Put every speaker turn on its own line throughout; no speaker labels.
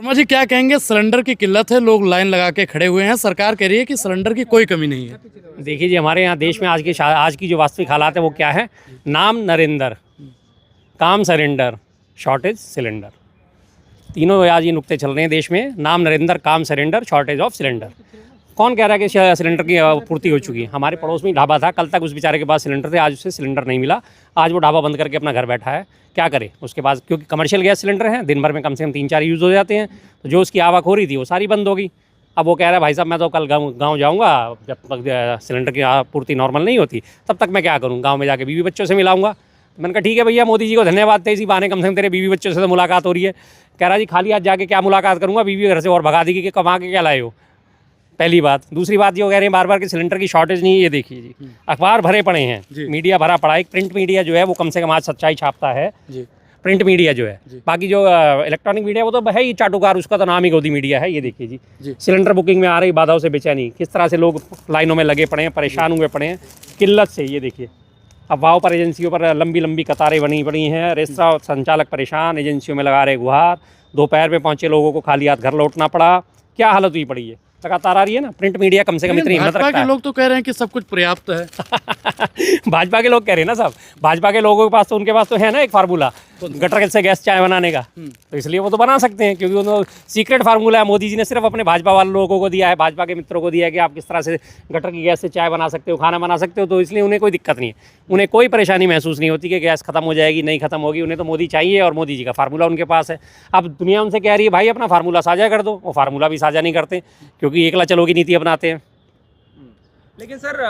मुझे क्या कहेंगे, सिलेंडर की किल्लत है, लोग लाइन लगा के खड़े हुए हैं, सरकार कह रही है कि सिलेंडर की कोई कमी नहीं है।
देखिए जी, हमारे यहाँ देश में आज की जो वास्तविक हालात है वो क्या है। नाम नरेंद्र, काम सरेंडर, शॉर्टेज सिलेंडर, तीनों आज ये नुक्ते चल रहे हैं देश में। नाम नरेंद्र, काम सरेंडर, शॉर्टेज ऑफ सिलेंडर। कौन कह रहा है कि सिलेंडर की पूर्ति हो चुकी है। हमारे पड़ोस में ढाबा था, कल तक उस बेचारे के पास सिलेंडर थे, आज उसे सिलेंडर नहीं मिला। आज वो ढाबा बंद करके अपना घर बैठा है। क्या करे उसके पास, क्योंकि कमर्शियल गैस सिलेंडर हैं, दिन भर में कम से कम 3-4 यूज़ हो जाते हैं, तो जो उसकी आवक हो रही थी वो सारी बंद होगी। अब वो कह रहा है भाई साहब मैं तो कल गाँव जाऊँगा, जब तक सिलेंडर की आपूर्ति नॉर्मल नहीं होती तब तक मैं क्या करूँ, गाँव में जाके बीवी बच्चों से मिलाऊंगा। मैंने कहा ठीक है भैया, मोदी जी को धन्यवाद थे, इसी बहाने कम से कम तेरे बीवी बच्चों से तो मुलाकात हो रही है। कह रहा जी खाली हाथ जाके क्या मुलाकात करूँगा, बीवी घर से और भगा देगी कि कमा के क्या लाए हो। पहली बात। दूसरी बात जो कह रहे हैं बार बार कि सिलेंडर की शॉर्टेज नहीं है, ये देखिए जी, अखबार भरे पड़े हैं, मीडिया भरा पड़ा है। एक प्रिंट मीडिया जो है वो कम से कम आज सच्चाई छापता है, प्रिंट मीडिया जो है। बाकी जो इलेक्ट्रॉनिक मीडिया वो तो है ही चाटुकार, उसका तो नाम ही गोदी मीडिया है। ये देखिए जी, सिलेंडर बुकिंग में आ रही बाधाओं से बेचैनी, किस तरह से लोग लाइनों में लगे पड़े हैं, परेशान हुए पड़े हैं किल्लत से। ये देखिए अफवाहों पर, एजेंसियों पर लंबी लंबी कतारें बनी पड़ी हैं, रेस्तरां संचालक परेशान, एजेंसियों में लगा रहे गुहार, दोपहर में पहुंचे लोगों को खाली हाथ घर लौटना पड़ा। क्या हालत हुई पड़ी है, लगातार आ रही है ना। प्रिंट मीडिया कम से कम इतनी हिम्मत रखता है।
भाजपा के लोग तो कह रहे हैं कि सब कुछ पर्याप्त है।
भाजपा के लोग कह रहे हैं ना साहब, भाजपा के लोगों के पास तो, उनके पास तो है ना एक फार्मूला गटर से गैस चाय बनाने का, तो इसलिए वो तो बना सकते हैं, क्योंकि वो सीक्रेट फार्मूला है। मोदी जी ने सिर्फ अपने भाजपा वाले लोगों को दिया है, भाजपा के मित्रों को दिया है कि आप किस तरह से गटर की गैस से चाय बना सकते हो, खाना बना सकते हो, तो इसलिए उन्हें कोई दिक्कत नहीं है, उन्हें कोई परेशानी महसूस नहीं होती कि गैस खत्म हो जाएगी, नहीं खत्म होगी। उन्हें तो मोदी चाहिए और मोदी जी का फार्मूला उनके पास है। अब दुनिया उनसे कह रही है भाई अपना फार्मूला साझा कर दो, वो फार्मूला भी साझा नहीं करते, क्योंकि एकला चलो की नीति अपनाते हैं।
लेकिन सर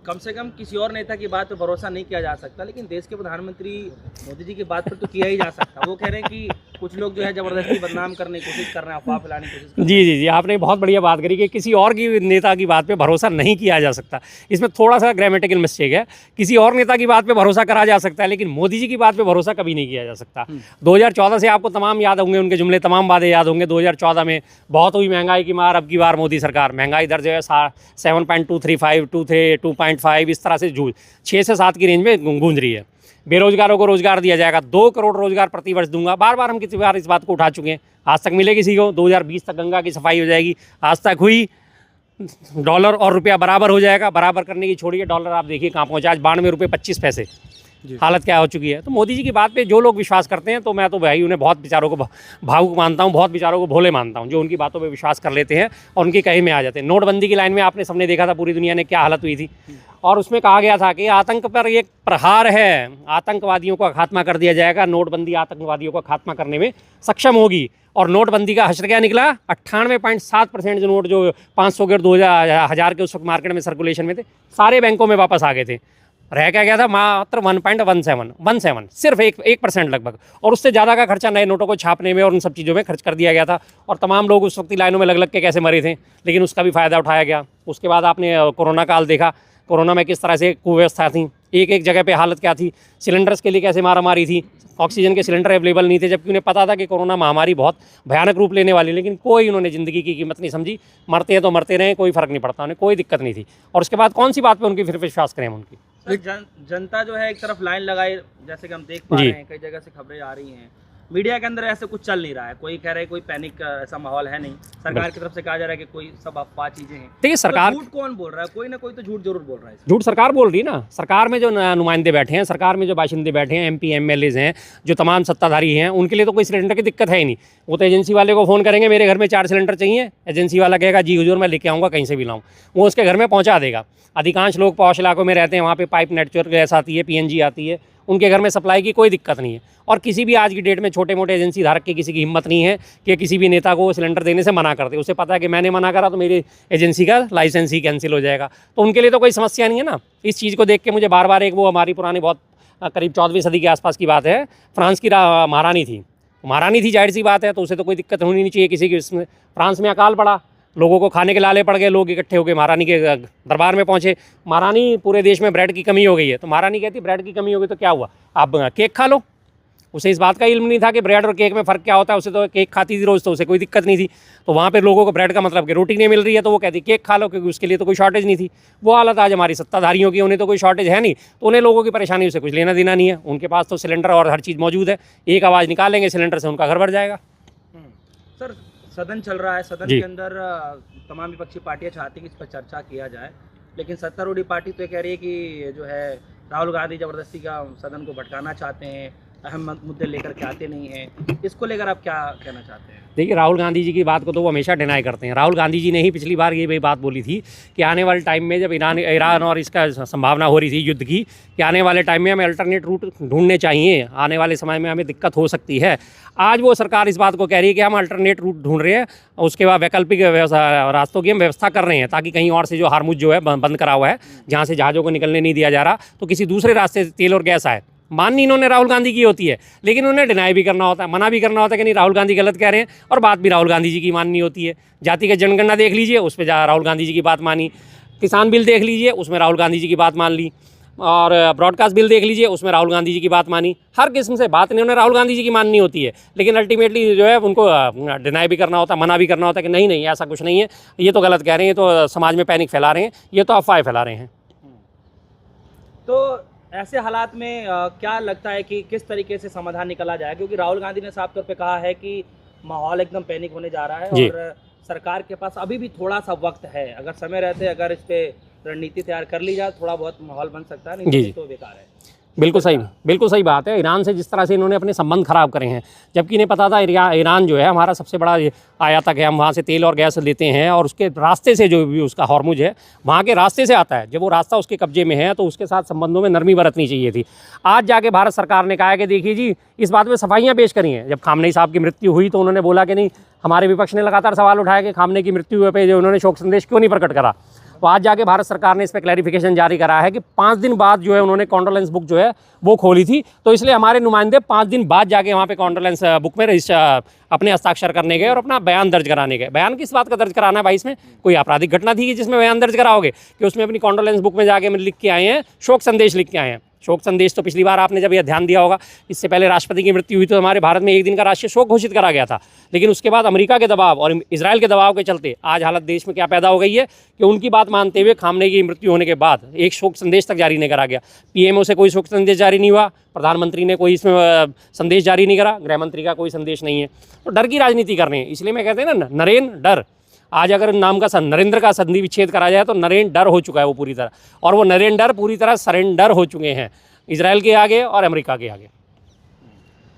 कम से कम किसी और नेता की बात पर भरोसा नहीं किया जा सकता, लेकिन देश के प्रधानमंत्री मोदी जी की बात पर तो किया ही जा सकता। वो कह रहे हैं कि कुछ लोग जो है जबरदस्ती बदनाम करने की कोशिश कर रहे हैं, अफवाह फैलाने की कोशिश कर रहे हैं।
जी, आपने बहुत बढ़िया बात करी कि किसी और की नेता की बात पे भरोसा नहीं किया जा सकता। इसमें थोड़ा सा ग्रामेटिकल मिस्टेक है। किसी और नेता की बात पे भरोसा करा जा सकता है, लेकिन मोदी जी की बात पे भरोसा कभी नहीं किया जा सकता। 2014 से आपको तमाम याद होंगे, उनके जुमले तमाम वादे याद होंगे। 2014 में बहुत हुई महंगाई की मार, अब की बार मोदी सरकार महंगाई दर जो है 7.235, 2.5 इस तरह से 6 से 7 की रेंज में गूंज रही है। बेरोजगारों को रोजगार दिया जाएगा, 2 करोड़ रोजगार प्रति वर्ष दूंगा। बार बार हम कितनी बार इस बात को उठा चुके हैं, आज तक मिले किसी को। 2020 तक गंगा की सफाई हो जाएगी, आज तक हुई। डॉलर और रुपया बराबर हो जाएगा, बराबर करने की छोड़िए, डॉलर आप देखिए कहाँ पहुँचा, आज 92 रुपये 25 पैसे हालत क्या हो चुकी है। तो मोदी जी की बात पे जो लोग विश्वास करते हैं, तो मैं तो भाई उन्हें बहुत बेचारों को भावुक मानता हूँ, बहुत बेचारों को भोले मानता हूँ, जो उनकी बातों पे विश्वास कर लेते हैं और उनकी कहीं में आ जाते हैं। नोटबंदी की लाइन में आपने सबने देखा था पूरी दुनिया ने क्या हालत हुई थी, और उसमें कहा गया था कि आतंक पर एक प्रहार है, आतंकवादियों का खात्मा कर दिया जाएगा। नोटबंदी आतंकवादियों का खात्मा करने में सक्षम होगी। और नोटबंदी का हश्र क्या निकला, 98.7% जो नोट जो 500 के और 2000 के उस वक्त मार्केट में सर्कुलेशन में थे, सारे बैंकों में वापस आ गए थे। रह क्या गया था मात्र 1.17 सिर्फ 1% लगभग, और उससे ज़्यादा का खर्चा नए नोटों को छापने में और उन सब चीज़ों में खर्च कर दिया गया था। और तमाम लोग उस वक्त लाइनों में लग लग के कैसे मरे थे, लेकिन उसका भी फ़ायदा उठाया गया। उसके बाद आपने कोरोना काल देखा, कोरोना में किस तरह से कुव्यवस्था थी, एक जगह पे हालत क्या थी, सिलेंडर्स के लिए कैसे मारामारी थी, ऑक्सीजन के सिलेंडर अवेलेबल नहीं थे, जबकि उन्हें पता था कि कोरोना महामारी बहुत भयानक रूप लेने वाली, लेकिन कोई उन्होंने ज़िंदगी की कीमत नहीं समझी। मरते हैं तो मरते रहे, कोई फ़र्क नहीं पड़ता, उन्हें कोई दिक्कत नहीं थी। और उसके बाद कौन सी बात पे उनकी फिर विश्वास करें हम उनकी।
जनता जो है एक तरफ लाइन लगाए, जैसे कि हम देख पा रहे हैं, कई जगह से खबरें आ रही हैं। मीडिया के अंदर ऐसे कुछ चल नहीं रहा है, कोई कह रहा है कोई पैनिक ऐसा माहौल है नहीं। सरकार की तरफ से कहा जा रहा है कि कोई सब अफवाह चीजें हैं।
देखिए सरकार,
तो झूठ कौन बोल रहा है, कोई ना कोई तो झूठ जरूर बोल रहा है।
झूठ सरकार बोल रही है ना। सरकार में जो नुमाइंदे बैठे हैं, सरकार में जो बाशिंदे बैठे हैं, MP MLAs हैं, जो तमाम सत्ताधारी हैं, उनके लिए तो कोई सिलेंडर की दिक्कत है ही नहीं। वो तो एजेंसी वाले को फ़ोन करेंगे मेरे घर में 4 सिलेंडर चाहिए, एजेंसी वाला कहेगा जी हुजूर मैं लेके आऊँगा, कहीं से भी लाऊँ, वो उसके घर में पहुँचा देगा। अधिकांश लोग पॉश इलाकों में रहते हैं, वहाँ पे पाइप नेचुरल गैस आती है, PNG आती है, उनके घर में सप्लाई की कोई दिक्कत नहीं है। और किसी भी आज की डेट में छोटे मोटे एजेंसी धारक की किसी की हिम्मत नहीं है कि किसी भी नेता को सिलेंडर देने से मना कर दे। उसे पता है कि मैंने मना करा तो मेरी एजेंसी का लाइसेंस ही कैंसिल हो जाएगा, तो उनके लिए तो कोई समस्या नहीं है ना। इस चीज़ को देख के मुझे बार बार एक वो हमारी पुरानी बहुत करीब 14वीं सदी के आसपास की बात है, फ्रांस की महारानी थी, जाहिर सी बात है, तो उसे तो कोई दिक्कत होनी नहीं चाहिए किसी की। इसमें फ्रांस में अकाल पड़ा, लोगों को खाने के लाले पड़ गए, लोग इकट्ठे होकर महारानी के दरबार में पहुंचे। महारानी पूरे देश में ब्रेड की कमी हो गई है, तो महारानी कहती ब्रेड की कमी हो गई तो क्या हुआ, आप केक खा लो। उसे इस बात का इल्म नहीं था कि ब्रेड और केक में फ़र्क क्या होता है। उसे तो केक खाती थी रोज़, तो उसे कोई दिक्कत नहीं थी। तो वहाँ पे लोगों को ब्रेड का मतलब कि रोटी नहीं मिल रही है, तो वो कहती केक खा लो, क्योंकि उसके लिए तो कोई शॉर्टेज नहीं थी। वो हालत आज हमारी सत्ताधारियों की, उन्हें तो कोई शॉर्टेज है नहीं, तो उन्हें लोगों की परेशानी से कुछ लेना देना नहीं है। उनके पास तो सिलेंडर और हर चीज़ मौजूद है, एक आवाज़ निकालेंगे सिलेंडर से उनका घर भर जाएगा।
सर सदन चल रहा है, सदन
जी।
के अंदर तमाम विपक्षी पार्टियां चाहती हैं कि इस पर चर्चा किया जाए, लेकिन सत्तारूढ़ी पार्टी तो ये कह रही है कि जो है राहुल गांधी ज़बरदस्ती का सदन को भटकाना चाहते हैं, अहम मुद्दे लेकर के आते नहीं हैं। इसको लेकर आप क्या कहना चाहते हैं?
देखिए, राहुल गांधी जी की बात को तो वो हमेशा डिनाई करते हैं। राहुल गांधी जी ने ही पिछली बार ये भी बात बोली थी कि आने वाले टाइम में जब ईरान और इसका संभावना हो रही थी युद्ध की, कि आने वाले टाइम में हमें अल्टरनेट रूट ढूंढने चाहिए, आने वाले समय में हमें दिक्कत हो सकती है। आज वो सरकार इस बात को कह रही है कि हम अल्टरनेट रूट ढूंढ रहे हैं, उसके बाद वैकल्पिक रास्तों की हम व्यवस्था कर रहे हैं, ताकि कहीं और से जो हार्मुज जो है बंद करा हुआ है, जहाँ से जहाज़ों को निकलने नहीं दिया जा रहा, तो किसी दूसरे रास्ते से तेल और गैस आए। माननी इन्होंने राहुल गांधी की होती है, लेकिन उन्हें डिनाई भी करना होता है, मना भी करना होता है कि नहीं राहुल गांधी गलत कह रहे हैं, और बात भी राहुल गांधी जी की माननी होती है। जातिगत जनगणना देख लीजिए, उस पर राहुल गांधी जी की बात मानी। किसान बिल देख लीजिए, उसमें राहुल गांधी जी की बात मान ली। और ब्रॉडकास्ट बिल देख लीजिए, उसमें राहुल गांधी जी की बात मानी। हर किस्म से बात इन्होंने राहुल गांधी जी की माननी होती है, लेकिन अल्टीमेटली जो है उनको डिनाई भी करना होता है, मना भी करना होता है कि नहीं ऐसा कुछ नहीं है, ये तो गलत कह रहे हैं, ये तो समाज में पैनिक फैला रहे हैं, ये तो अफवाह फैला रहे हैं।
तो ऐसे हालात में क्या लगता है कि किस तरीके से समाधान निकला जाए? क्योंकि राहुल गांधी ने साफ तौर पे कहा है कि माहौल एकदम पैनिक होने जा रहा है और सरकार के पास अभी भी थोड़ा सा वक्त है, अगर समय रहते अगर इस पे रणनीति तैयार कर ली जाए, थोड़ा बहुत माहौल बन सकता है, नहीं तो बेकार है।
बिल्कुल सही बात है। ईरान से जिस तरह से इन्होंने अपने संबंध खराब करे हैं, जबकि इन्हें पता था ईरान जो है हमारा सबसे बड़ा आयातक है, हम वहाँ से तेल और गैस लेते हैं, और उसके रास्ते से जो भी उसका हॉर्मुज है वहाँ के रास्ते से आता है। जब वो रास्ता उसके कब्जे में है तो उसके साथ संबंधों में नरमी बरतनी चाहिए थी। आज जाके भारत सरकार ने कहा है कि देखिए जी, इस बात में सफाइयाँ पेश करी हैं। जब खामनेई साहब की मृत्यु हुई तो उन्होंने बोला कि नहीं, हमारे विपक्ष ने लगातार सवाल उठाया कि खामनेई की मृत्यु पे जो उन्होंने शोक संदेश क्यों नहीं प्रकट करा। तो आज जाके भारत सरकार ने इस पर क्लैरिफिकेशन जारी करा है कि 5 दिन बाद जो है उन्होंने कॉन्डोलेंस बुक जो है वो खोली थी, तो इसलिए हमारे नुमाइंदे 5 दिन बाद जाके वहाँ पे कॉन्डोलेंस बुक में अपने हस्ताक्षर करने गए और अपना बयान दर्ज कराने गए। बयान किस बात का दर्ज कराना है भाई? इसमें कोई आपराधिक घटना थी कि जिसमें बयान दर्ज कराओगे? कि उसमें अपनी कॉन्डोलेंस बुक में जाके लिख के आए हैं, शोक संदेश लिख के आए हैं। शोक संदेश तो पिछली बार आपने जब यह ध्यान दिया होगा, इससे पहले राष्ट्रपति की मृत्यु हुई तो हमारे भारत में 1 दिन का राष्ट्रीय शोक घोषित करा गया था, लेकिन उसके बाद अमेरिका के दबाव और इजराइल के दबाव के चलते आज हालत देश में क्या पैदा हो गई है कि उनकी बात मानते हुए खामनेई की मृत्यु होने के बाद एक शोक संदेश तक जारी नहीं करा गया। पीएमओ से कोई शोक संदेश जारी नहीं हुआ, प्रधानमंत्री ने कोई इसमें संदेश जारी नहीं करा, गृह मंत्री का कोई संदेश नहीं है। तो डर की राजनीति कर रहे हैं। इसलिए मैं कहते हैं ना, नरेंद्र डर। आज अगर नाम का नरेंद्र का संधि विच्छेद करा जाए तो नरेंद्र डर हो चुका है वो पूरी तरह, और वो नरेंद्र डर पूरी तरह सरेंडर हो चुके हैं इजराइल के आगे और अमेरिका के आगे।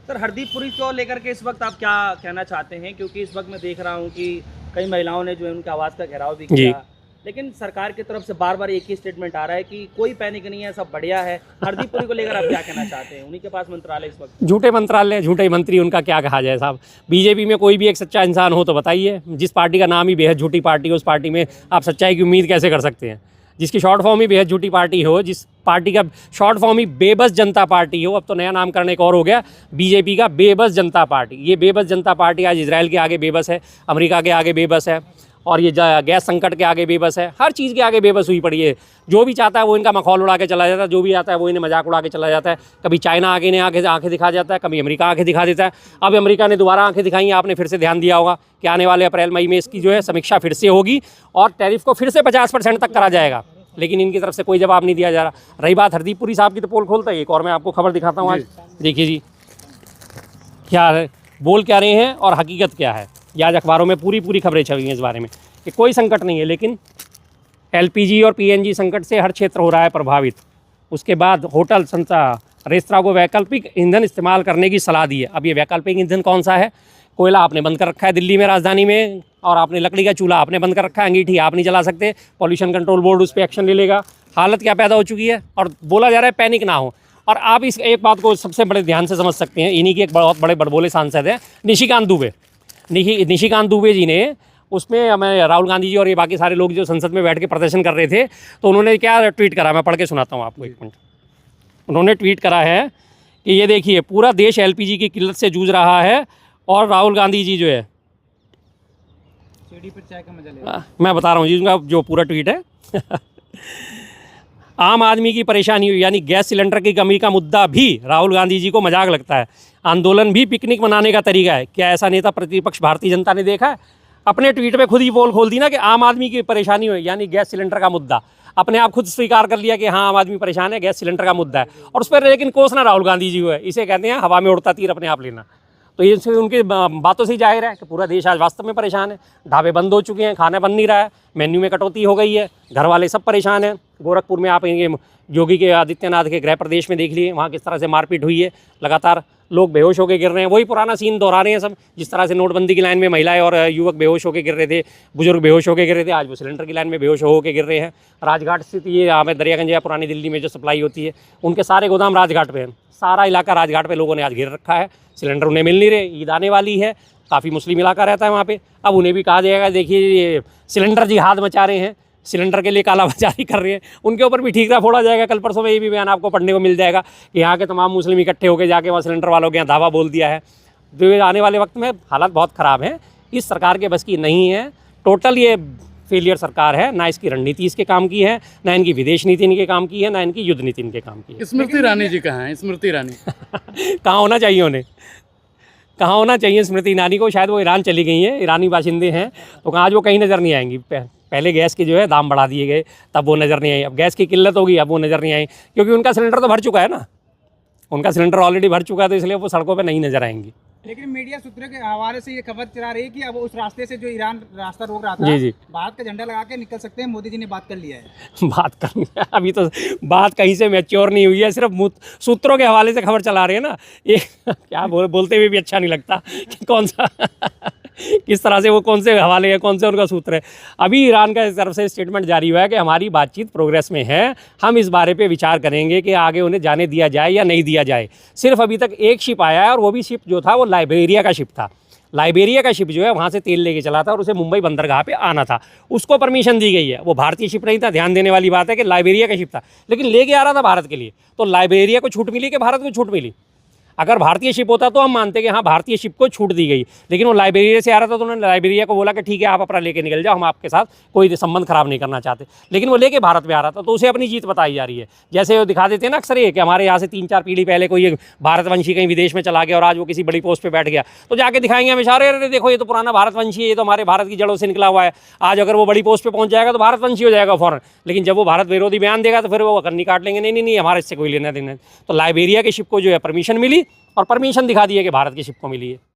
सर, हरदीप पुरी को लेकर के इस वक्त आप क्या कहना चाहते हैं? क्योंकि इस वक्त मैं देख रहा हूं कि कई महिलाओं ने जो है उनकी आवाज़ का घेराव भी किया, लेकिन सरकार की तरफ से बार बार एक ही स्टेटमेंट आ रहा है कि कोई पैनिक नहीं है, सब बढ़िया है। हरदीप पुरी को लेकर आप क्या कहना चाहते हैं? उन्हीं के पास मंत्रालय इस वक्त।
झूठे मंत्रालय, झूठे मंत्री, उनका क्या कहा जाए साहब। बीजेपी में कोई भी एक सच्चा इंसान हो तो बताइए। जिस पार्टी का नाम ही बेहद झूठी पार्टी हो, उस पार्टी में आप सच्चाई की उम्मीद कैसे कर सकते हैं? जिसकी शॉर्ट फॉर्म ही बेहद झूठी पार्टी हो, जिस पार्टी का शॉर्ट फॉर्म ही बेबस जनता पार्टी हो, अब तो नया नामकरण एक और हो गया बीजेपी का, बेबस जनता पार्टी। ये बेबस जनता पार्टी आज इजराइल के आगे बेबस है, अमेरिका के आगे बेबस है, और ये गैस संकट के आगे बेबस है, हर चीज़ के आगे बेबस हुई पड़ी है। जो भी चाहता है वो इनका मखौल उड़ा के चला जाता है, जो भी आता है वो इन्हें मजाक उड़ा के चला जाता है। कभी चाइना आगे ने आंखें दिखा जाता है, कभी अमेरिका आंखें दिखा देता है। अब अमेरिका ने दोबारा आंखें दिखाई हैं, आपने फिर से ध्यान दिया होगा कि आने वाले अप्रैल मई में इसकी जो है समीक्षा फिर से होगी और टैरिफ को फिर से 50% तक करा जाएगा, लेकिन इनकी तरफ से कोई जवाब नहीं दिया जा रहा। रही बात हरदीप पुरी साहब की, तो पोल खोलता है एक और मैं आपको खबर दिखाता हूँ आज। देखिए जी, क्या है, बोल क्या रहे हैं और हकीकत क्या है। ये आज अखबारों में पूरी खबरें छपी हैं इस बारे में कि कोई संकट नहीं है, लेकिन एलपीजी और पीएनजी संकट से हर क्षेत्र हो रहा है प्रभावित। उसके बाद होटल रेस्तरां को वैकल्पिक ईंधन इस्तेमाल करने की सलाह दी है। अब ये वैकल्पिक ईंधन कौन सा है? कोयला आपने बंद कर रखा है दिल्ली में, राजधानी में, और आपने लकड़ी का चूल्हा आपने बंद कर रखा है, अंगीठी आप नहीं जला सकते, पॉल्यूशन कंट्रोल बोर्ड उस पर एक्शन ले लेगा। हालत क्या पैदा हो चुकी है, और बोला जा रहा है पैनिक ना हो। और आप इस एक बात को सबसे बड़े ध्यान से समझ सकते हैं, इन्हीं के एक बहुत बड़े बड़बोले सांसद हैं निशिकांत दुबे। निशिकांत दुबे जी ने उसमें हमें राहुल गांधी जी और ये बाकी सारे लोग जो संसद में बैठ के प्रदर्शन कर रहे थे, तो उन्होंने क्या ट्वीट करा, मैं पढ़ के सुनाता हूँ आपको, एक मिनट। उन्होंने ट्वीट करा है कि ये देखिए, पूरा देश एलपीजी की किल्लत से जूझ रहा है और राहुल गांधी जी जो है
सीढ़ी पर चाय का मजा ले।
मैं बता रहा हूँ जी उनका जो पूरा ट्वीट है आम आदमी की परेशानी यानी गैस सिलेंडर की कमी का मुद्दा भी राहुल गांधी जी को मजाक लगता है। आंदोलन भी पिकनिक मनाने का तरीका है। क्या ऐसा नेता प्रतिपक्ष भारतीय जनता ने देखा है? अपने ट्वीट पे खुद ही पोल खोल दी ना कि आम आदमी की परेशानी हो यानी गैस सिलेंडर का मुद्दा। अपने आप खुद स्वीकार कर लिया कि हाँ, आम आदमी परेशान है, गैस सिलेंडर का मुद्दा है, और उस पर लेकिन कोसना राहुल गांधी जी हुआ है। इसे कहते हैं हवा में उड़ता तीर अपने आप लेना। तो ये उनकी बातों से ही जाहिर है कि पूरा देश आज वास्तव में परेशान है। ढाबे बंद हो चुके हैं, खाना बन नहीं रहा है, मेन्यू में कटौती हो गई है, घर वाले सब परेशान हैं। गोरखपुर में आप ये योगी के आदित्यनाथ के गृह प्रदेश में देख लिए, वहाँ किस तरह से मारपीट हुई है, लगातार लोग बेहोश होकर गिर रहे हैं। वही पुराना सीन दोहरा रहे हैं सब, जिस तरह से नोटबंदी की लाइन में महिलाएं और युवक बेहोश होकर गिर रहे थे, बुजुर्ग बेहोश होकर गिर रहे थे, आज वो सिलेंडर की लाइन में बेहोश होकर गिर रहे हैं। राजघाट स्थित ये हमें दरियागंज या पुरानी दिल्ली में जो सप्लाई होती है, उनके सारे गोदाम राजघाट पे हैं। सारा इलाका राजघाट पे लोगों ने आज घेर रखा है, सिलेंडर उन्हें मिल नहीं रहे। ईद आने वाली है, काफ़ी मुस्लिम इलाका रहता है वहाँ पे, अब उन्हें भी कहा जाएगा देखिए ये सिलेंडर जिहाद मचा रहे हैं, सिलेंडर के लिए कालाबाजारी कर रहे हैं, उनके ऊपर भी ठीकरा फोड़ा जाएगा। कल परसों में ये भी बयान आपको पढ़ने को मिल जाएगा कि यहाँ के तमाम मुस्लिम इकट्ठे होकर जाके वहाँ सिलेंडर वालों के यहाँ दावा बोल दिया है। तो आने वाले वक्त में हालात बहुत ख़राब हैं, इस सरकार के बस की नहीं है। टोटल ये फेलियर सरकार है, ना इसकी रणनीति इसके काम की है, ना इनकी विदेश नीति इनके काम की है, ना इनकी युद्ध नीति इनके काम की है।
स्मृति ईरानी जी कहाँ हैं? स्मृति ईरानी
कहाँ होना चाहिए उन्हें, कहाँ होना चाहिए स्मृति ईरानी को? शायद वो ईरान चली गई हैं, ईरानी बाशिंदे हैं, तो आज वो कहीं नज़र नहीं आएंगी। पहले गैस के जो है दाम बढ़ा दिए गए, तब वो नज़र नहीं आई। अब गैस की किल्लत होगी, अब वो नज़र नहीं आई, क्योंकि उनका सिलेंडर तो भर चुका है ना, उनका सिलेंडर ऑलरेडी भर चुका है, तो इसलिए वो सड़कों पे नहीं नज़र आएंगी।
लेकिन मीडिया सूत्रों के हवाले से ये खबर चला रही है कि अब उस रास्ते से जो ईरान रास्ता रोक रहा था,
जी जी,
भारत का झंडा लगा के निकल सकते हैं, मोदी जी ने बात कर लिया है।
बात कर अभी तो बात कहीं से मैच्योर नहीं हुई है, सिर्फ सूत्रों के हवाले से खबर चला रहे हैं ना। ये क्या बोलते हुए भी अच्छा नहीं लगता कि कौन सा किस तरह से वो कौन से हवाले है, कौन से उनका सूत्र है। अभी ईरान का इस तरफ से स्टेटमेंट जारी हुआ है कि हमारी बातचीत प्रोग्रेस में है, हम इस बारे पे विचार करेंगे कि आगे उन्हें जाने दिया जाए या नहीं दिया जाए। सिर्फ अभी तक एक शिप आया है, और वो भी शिप जो था वो लाइबेरिया का शिप था। लाइबेरिया का शिप जो है वहाँ से तेल लेके चला था और उसे मुंबई बंदरगाह पे आना था, उसको परमिशन दी गई है। वो भारतीय शिप नहीं था, ध्यान देने वाली बात है कि लाइबेरिया का शिप था, लेकिन लेके आ रहा था भारत के लिए। तो लाइबेरिया को छूट मिली कि भारत को छूट मिली? अगर भारतीय शिप होता तो हम मानते कि हाँ भारतीय शिप को छूट दी गई, लेकिन वो लाइबेरिया से आ रहा था, तो उन्होंने लाइबेरिया को बोला कि ठीक है आप अपना लेके निकल जाओ, हम आपके साथ कोई संबंध खराब नहीं करना चाहते। लेकिन वो लेके भारत में आ रहा था, तो उसे अपनी जीत बताई जा रही है। जैसे वो दिखा देते हैं ना अक्सर ये कि हमारे यहाँ से 3-4 पीढ़ी पहले कोई भारतवंशी कहीं विदेश में चला गया और आज वो किसी बड़ी पोस्ट पर बैठ गया, तो जाके दिखाएंगे हमेशा, अरे देखो ये तो पुराना भारतवंशी है, ये तो हमारे भारत की जड़ों से निकला हुआ है। आज अगर वो बड़ी पोस्ट पर पहुँच जाएगा तो भारतवंशी हो जाएगा फ़ौरन, लेकिन जब वो भारत विरोधी बयान देगा तो फिर वो कन्नी काट लेंगे, नहीं नहीं नहीं हमारे इससे कोई लेना देना। तो लाइबेरिया के शिप को जो है परमिशन मिली, और परमिशन दिखा दी है कि भारत की शिप को मिली है।